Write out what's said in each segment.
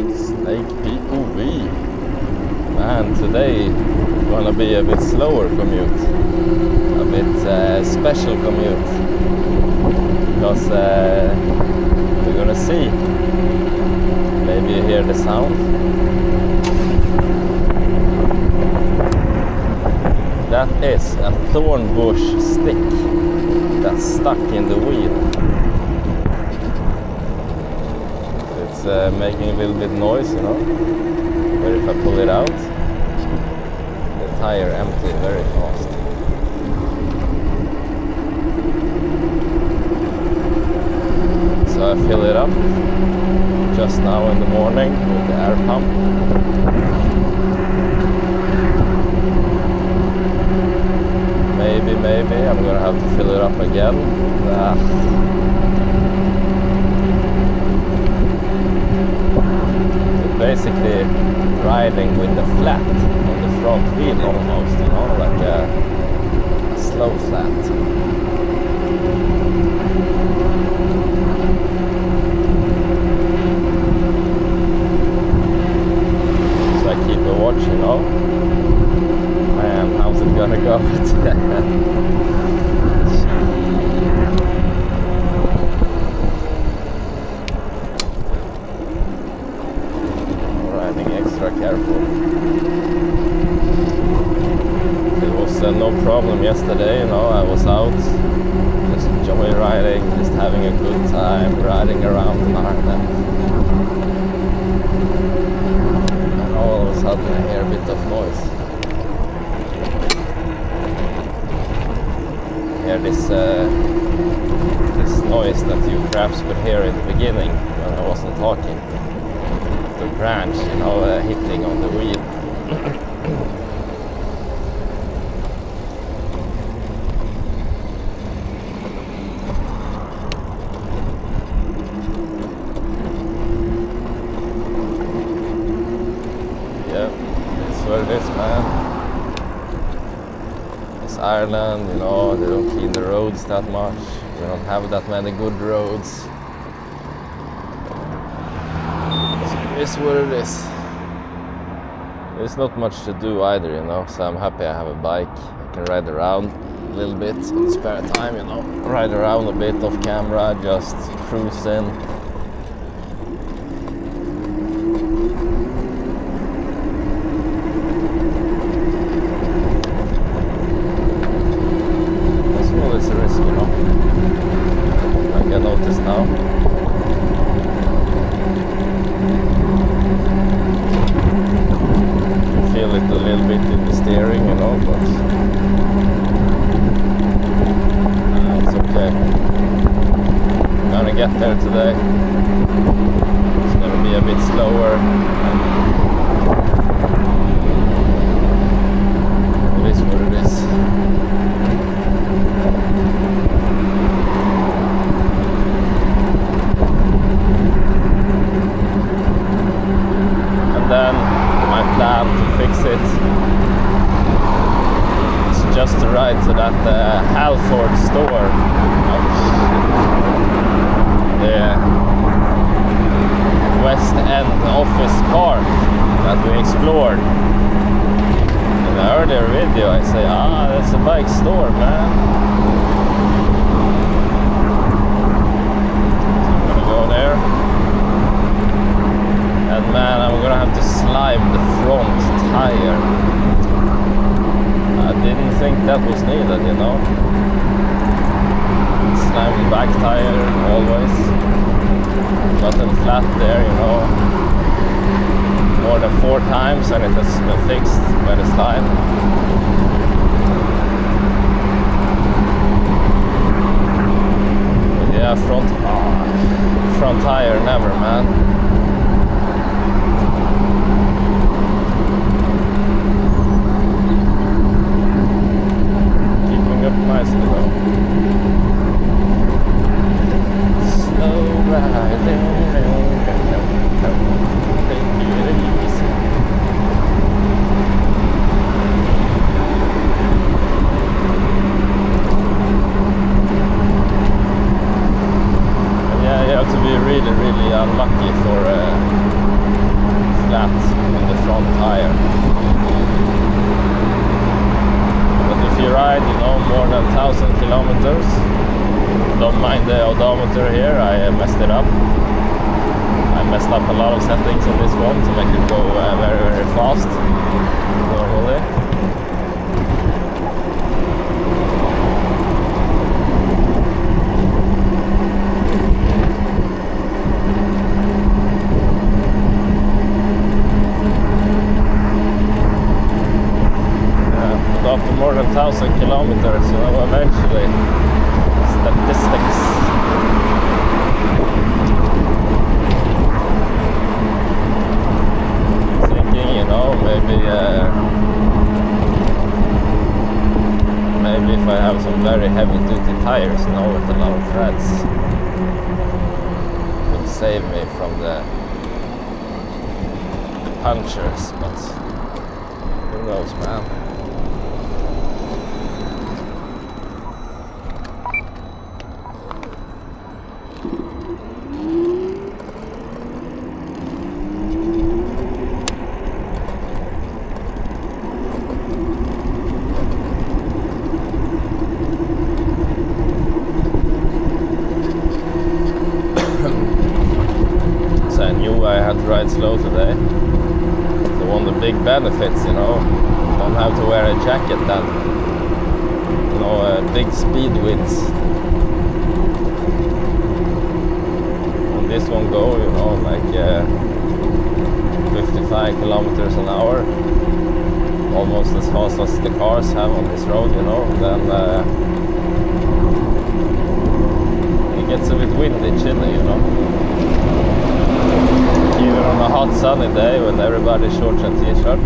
Snake POV. And today gonna be a bit slower commute, a bit special commute, because we're gonna see. Maybe you hear the sound. That is a thorn bush stick that's stuck in the wheel. It's making a little bit noise, you know. But if I pull it out, the tire empties very fast. So I fill it up just now in the morning with the air pump. Maybe I'm gonna have to fill it up again. Basically riding with the flat on the front wheel almost, you know, like a slow flat. So I keep a watch, you know. Man, how's it gonna go? Careful. It was no problem yesterday, you know. I was out just joyriding, just having a good time, riding around in Ireland. And all of a sudden I hear a bit of noise. I hear this noise that you perhaps could hear in the beginning when I wasn't talking. The branch, you know, hitting on the wheel. Yeah, that's what it is, man. It's Ireland, you know, they don't clean the roads that much. We don't have that many good roads. It's what it is. There's not much to do either, you know, so I'm happy I have a bike. I can ride around a little bit in the spare time, you know, ride around a bit off camera, just cruising. That's always a risk, you know, like I noticed now. Feel it a little bit in the steering, you know, but it's okay. I'm gonna get there today. It's gonna be a bit slower. It is what it is. And then my plan to fix it is just to ride to that Halford store, the West End office park that we explored. In the earlier video I say, that's a bike store, man. So I'm gonna go there. And man, I'm gonna have to slime the front tire. I didn't think that was needed, you know. Slime the back tire always. Gotten flat there, you know, more than 4 times, and it has been fixed by the slime. But yeah, front tire never, man. Up nicely though. Slow riding, take it easy. And yeah, you have to be really, really unlucky for flat on the front tire. But if you ride, more than 1,000 kilometers, don't mind the odometer here, I messed it up. I messed up a lot of settings in this one to make it go very, very fast normally. After more than 1,000 kilometers, eventually, statistics. Thinking, maybe if I have some very heavy-duty tires, with a lot of threads, it will save me from the punctures, but who knows, man. I had to ride slow today. So one of the big benefits, don't have to wear a jacket then. Big speed widths. On this one go, like 55 kilometers an hour. Almost as fast as the cars have on this road, then it gets a bit windy, chilly, Even on a hot sunny day when everybody's shorts and t-shirt,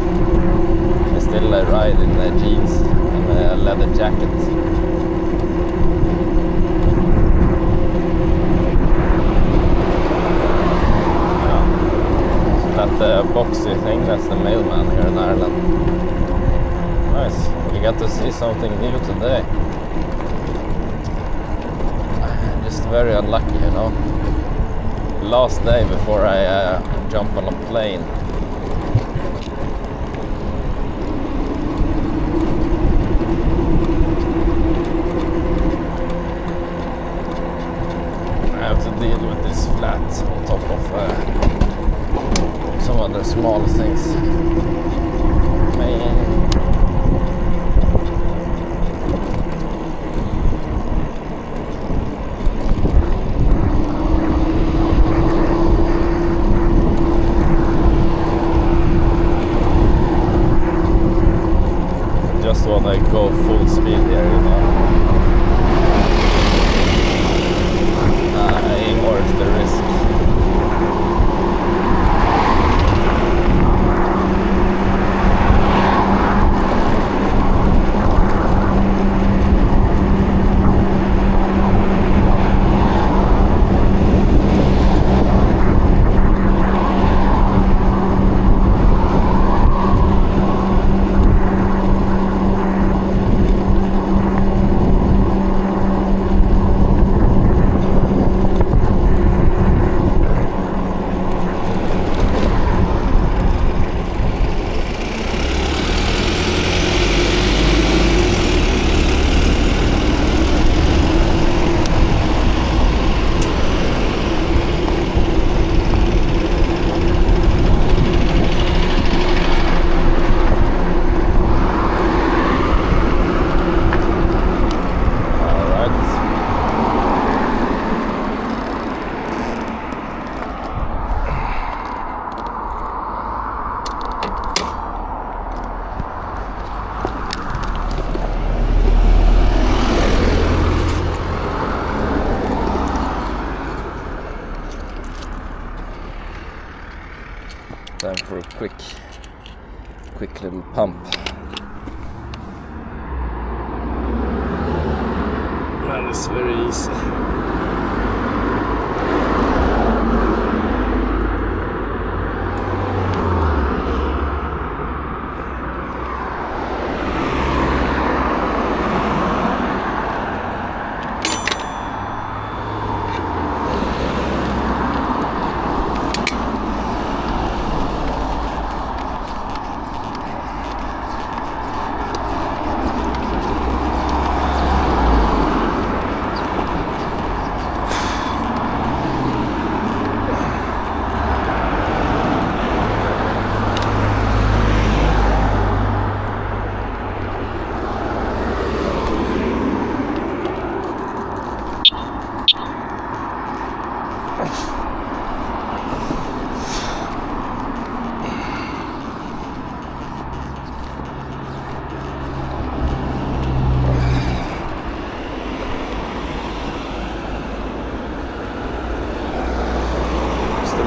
I still ride in jeans and a leather jacket. Yeah. So that boxy thing, that's the mailman here in Ireland. Nice, we got to see something new today. Just very unlucky, Last day before I jump on a plane. I have to deal with this flat on top of some other small things. Man. Just want to go full speed here, ignores the risk. Time for a quick little pump. Man, it's very easy.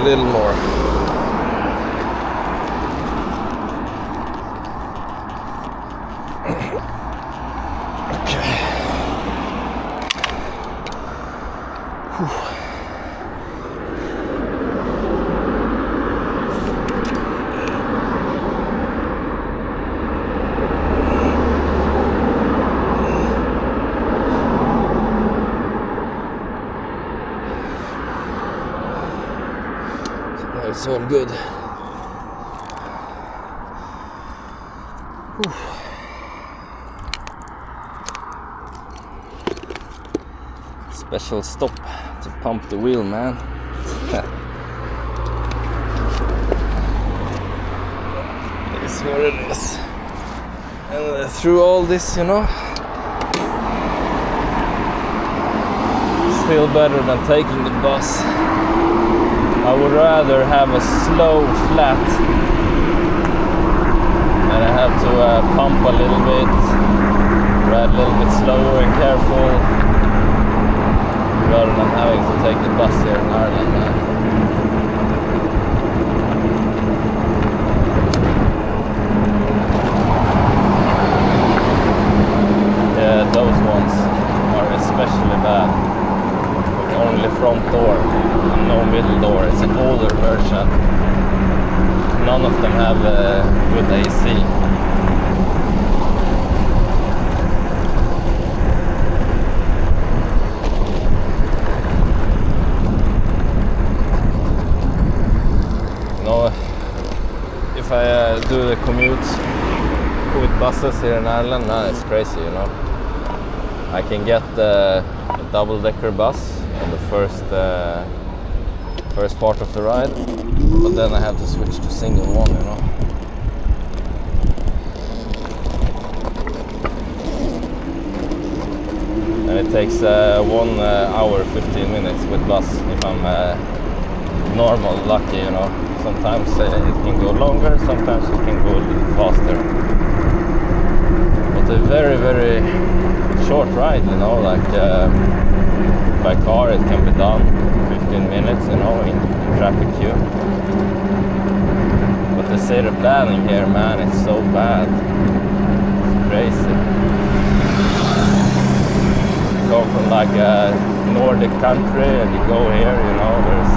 little more. Okay. Whew. It's all good. Whew. Special stop to pump the wheel, man. It's what it is. And through all this, you know, still better than taking the bus. I would rather have a slow flat and I have to pump a little bit, ride a little bit slower and careful, rather than having to take the bus here in Ireland, man. Yeah, those ones are especially bad. Only front door, no middle door. It's an older version. None of them have good AC. No, if I do the commute with buses here in Ireland, man, it's crazy, you know. I can get a double-decker bus on the first part of the ride, but then I have to switch to single one, you know. And it takes 1 hour 15 minutes with bus if I'm normal lucky, you know. Sometimes it can go longer, sometimes it can go a little faster. But a very, very short ride, you know, like by car it can be done 15 minutes, you know, in traffic queue. But the city planning here, man, it's so bad. It's crazy. You go from like a Nordic country and you go here, you know, there's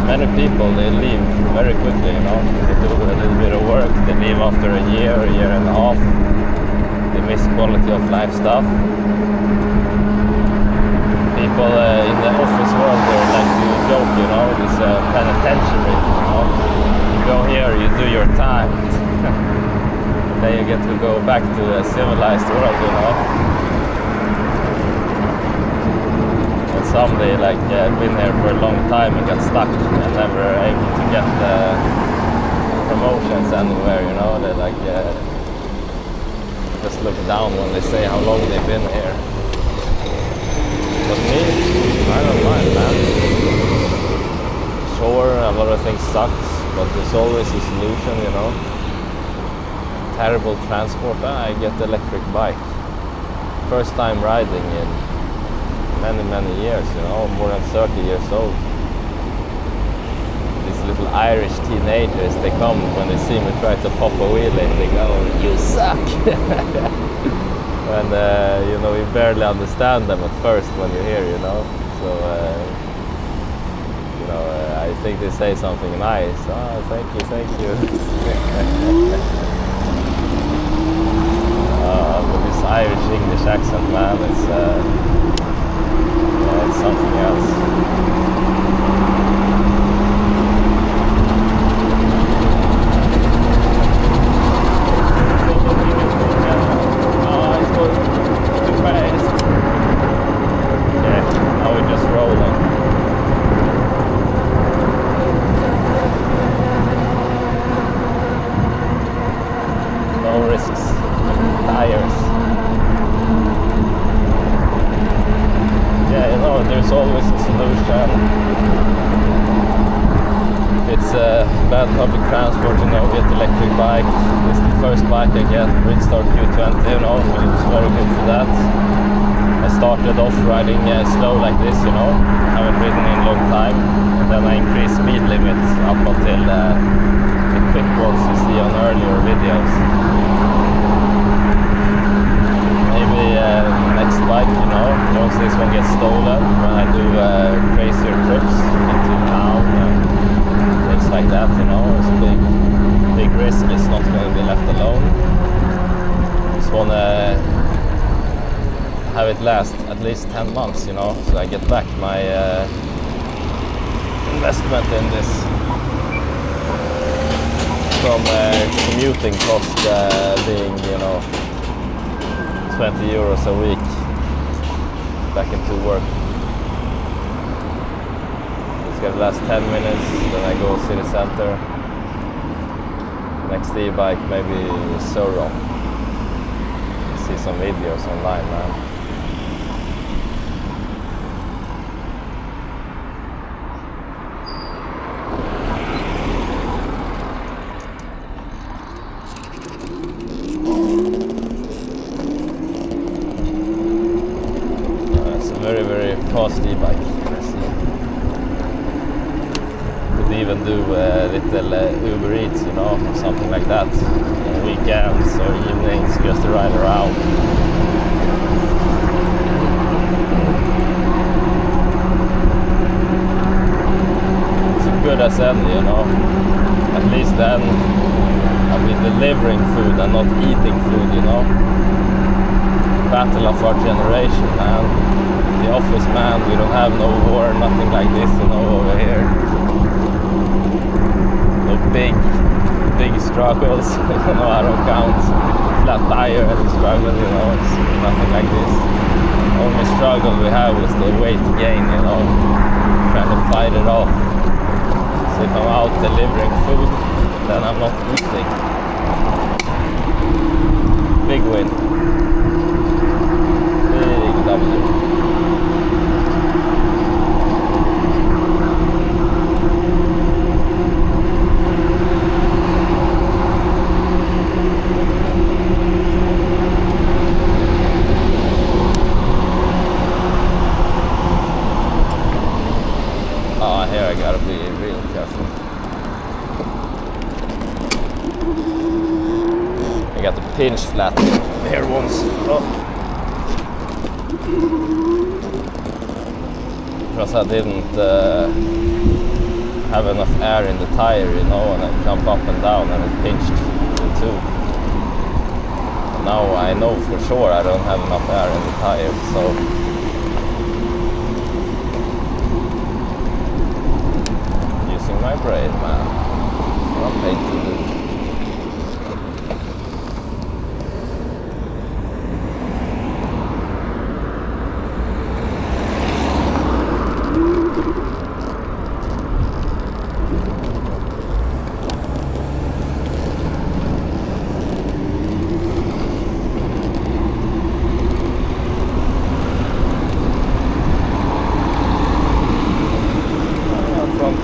many people, they leave very quickly, you know. They do a little bit of work, they leave after a year and a half. They miss quality of life stuff. People in the office world, they like to joke, you know, this penitentiary, you know. You go here, you do your time. Then you get to go back to a civilized world, you know. And some they like been here for a long time and got stuck and never able to get promotions anywhere, you know. They like just look down when they say how long they've been here. But me, I don't mind, man. Sure, a lot of things sucks, but there's always a solution, you know. Terrible transport, I get the electric bike. First time riding in many years, you know, more than 30 years old. These little Irish teenagers, they come when they see me try to pop a wheelie, they go, "You suck!" And you know, you barely understand them at first when you're here, you know. So you know, I think they say something nice. Oh, thank you. But this Irish English accent, man, it's something else. There's always a solution. If it's bad public transport, you know, get electric bike. It's the first bike I get, Bridgestone Q20, you know, it was very good for that. I started off riding slow like this, you know, haven't ridden in a long time, and then I increased speed limits up until the quick ones you see on earlier videos. Maybe next bike, you know, once this one gets stolen, when I do crazier trips into town and things like that, you know, it's big risk, it's not going to be left alone. Just want to have it last at least 10 months, you know, so I get back my investment in this from commuting cost being, you know, 20 euros a week back into work. It's gonna last 10 minutes, then I go city center. Next e-bike, maybe Soro. See some videos online, man. Very fast e-bike. Could even do little Uber Eats, you know, or something like that. On weekends or evenings, just to ride around. It's as good as any, you know. At least then I'll be delivering food and not eating food, you know. Battle of our generation, man. The office, man, we don't have no war, nothing like this, you know, over here. No big struggles, you know, I don't count flat tire as a struggle, you know, it's nothing like this. The only struggle we have is the weight gain, you know, trying to fight it off. So if I'm out delivering food, then I'm not eating. Big win. Big W. Here I gotta be real careful. I got the pinch flat here once. Oh. Because I didn't have enough air in the tire, you know, and I jump up and down and it pinched in two. Now I know for sure I don't have enough air in the tire, so my brain, man. What I'm paid to do.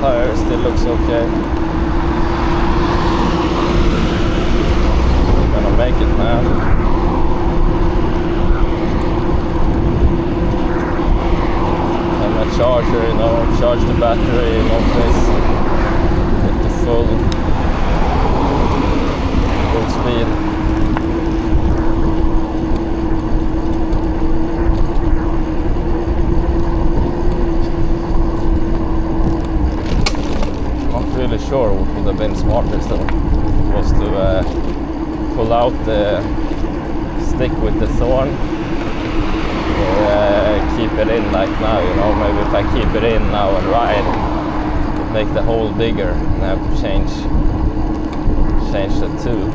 Tire still looks okay. Gonna make it, man. And my charger, you know, charge the battery in office. Get the full speed. Really sure what would have been smartest though was to pull out the stick with the thorn or keep it in like now, you know. Maybe if I keep it in now and ride, it'd make the hole bigger and I have to change the tube.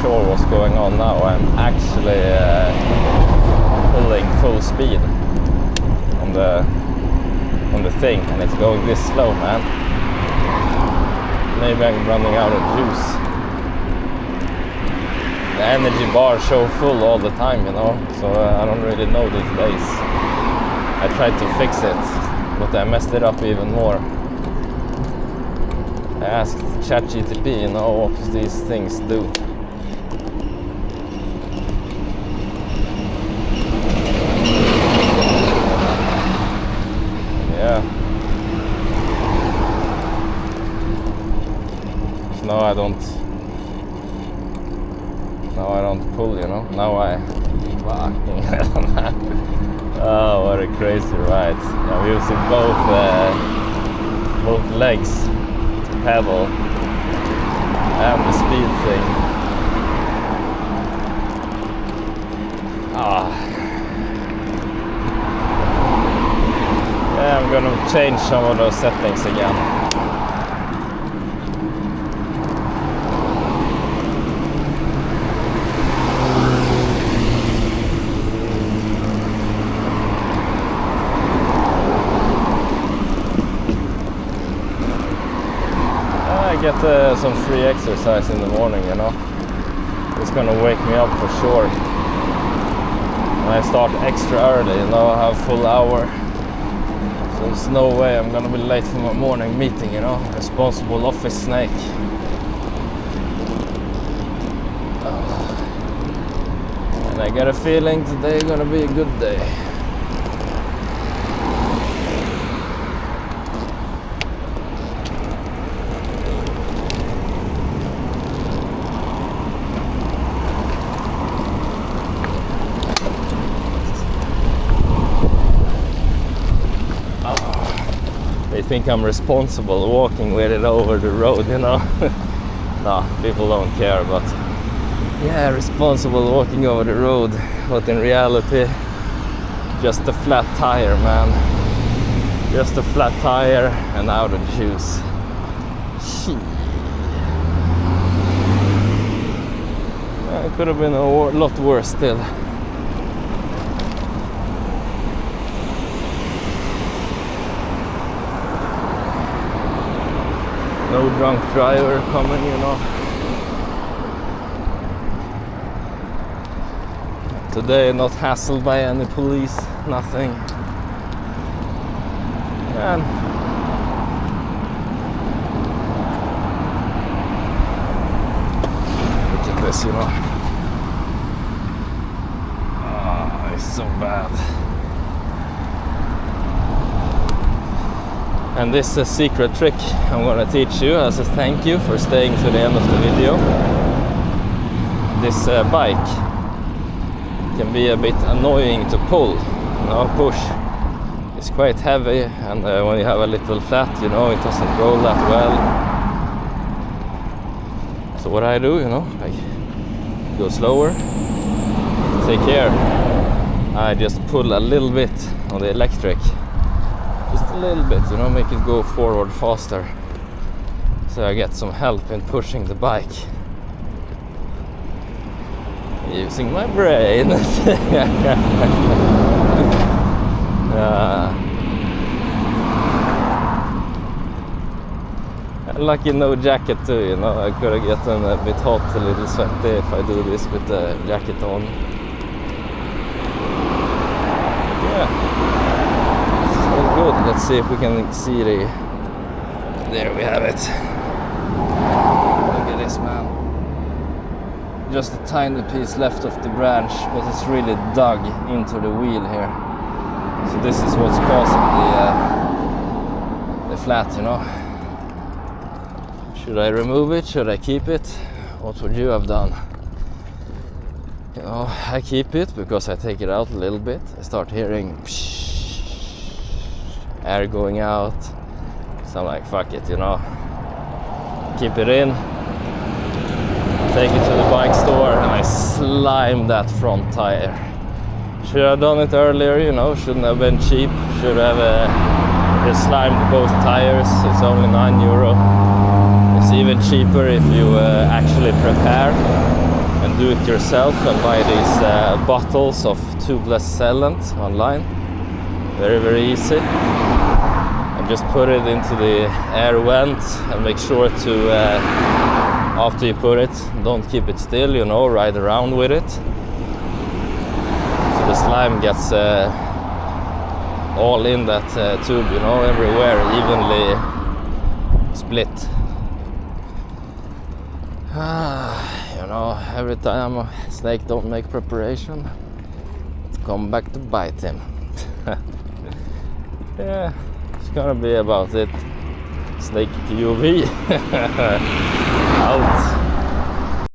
Sure what's going on now. I'm actually pulling full speed on the thing and it's going this slow, man. Maybe I'm running out of juice. the energy bar show full all the time, you know, so I don't really know these days. I tried to fix it, but I messed it up even more. I asked ChatGPT, you know, what these things do. Yeah. Now I don't pull, you know. Now I fucking hell, man. Oh, what a crazy ride. I'm using both legs to pedal and the speed thing. Yeah, I'm gonna change some of those settings again. Get some free exercise in the morning, you know. It's gonna wake me up for sure. And I start extra early, you know, I have a full hour. So there's no way I'm gonna be late for my morning meeting, you know. Responsible office snake. And I got a feeling today is gonna be a good day. They think I'm responsible walking with it over the road, you know. No, people don't care, but yeah, responsible walking over the road. But in reality, just a flat tire, man. Just a flat tire and out of juice. It could have been a lot worse still. No drunk driver coming, you know. Today not hassled by any police, nothing. And look at this, you know. Oh, it's so bad. And this is a secret trick I'm gonna teach you as a thank you for staying to the end of the video. This bike can be a bit annoying to pull, you know, push. It's quite heavy, and when you have a little flat, you know, it doesn't roll that well. So what I do, you know, I go slower, take care. I just pull a little bit on the electric. Just a little bit, you know, make it go forward faster. So I get some help in pushing the bike. Using my brain. Lucky no jacket too, you know. I could have gotten a bit hot, a little sweaty if I do this with the jacket on. Yeah. Good. Let's see if we can see the. There we have it. Look at this, man. Just a tiny piece left of the branch, but it's really dug into the wheel here. So this is what's causing the flat, you know. Should I remove it? Should I keep it? What would you have done? You know, I keep it because I take it out a little bit. I start hearing air going out, so I'm like, fuck it, you know, keep it in, take it to the bike store, and I slime that front tire. Should have done it earlier, you know, shouldn't have been cheap, should have just slimed both tires. It's only €9. It's even cheaper if you actually prepare and do it yourself and buy these bottles of tubeless sealant online. Very, very easy. And just put it into the air vent and make sure to after you put it. Don't keep it still, you know, ride around with it. So the slime gets all in that tube, you know, everywhere, evenly split. You know, every time a snake don't make preparation, it's come back to bite him. Yeah, it's gonna be about it. Snake POV. Out.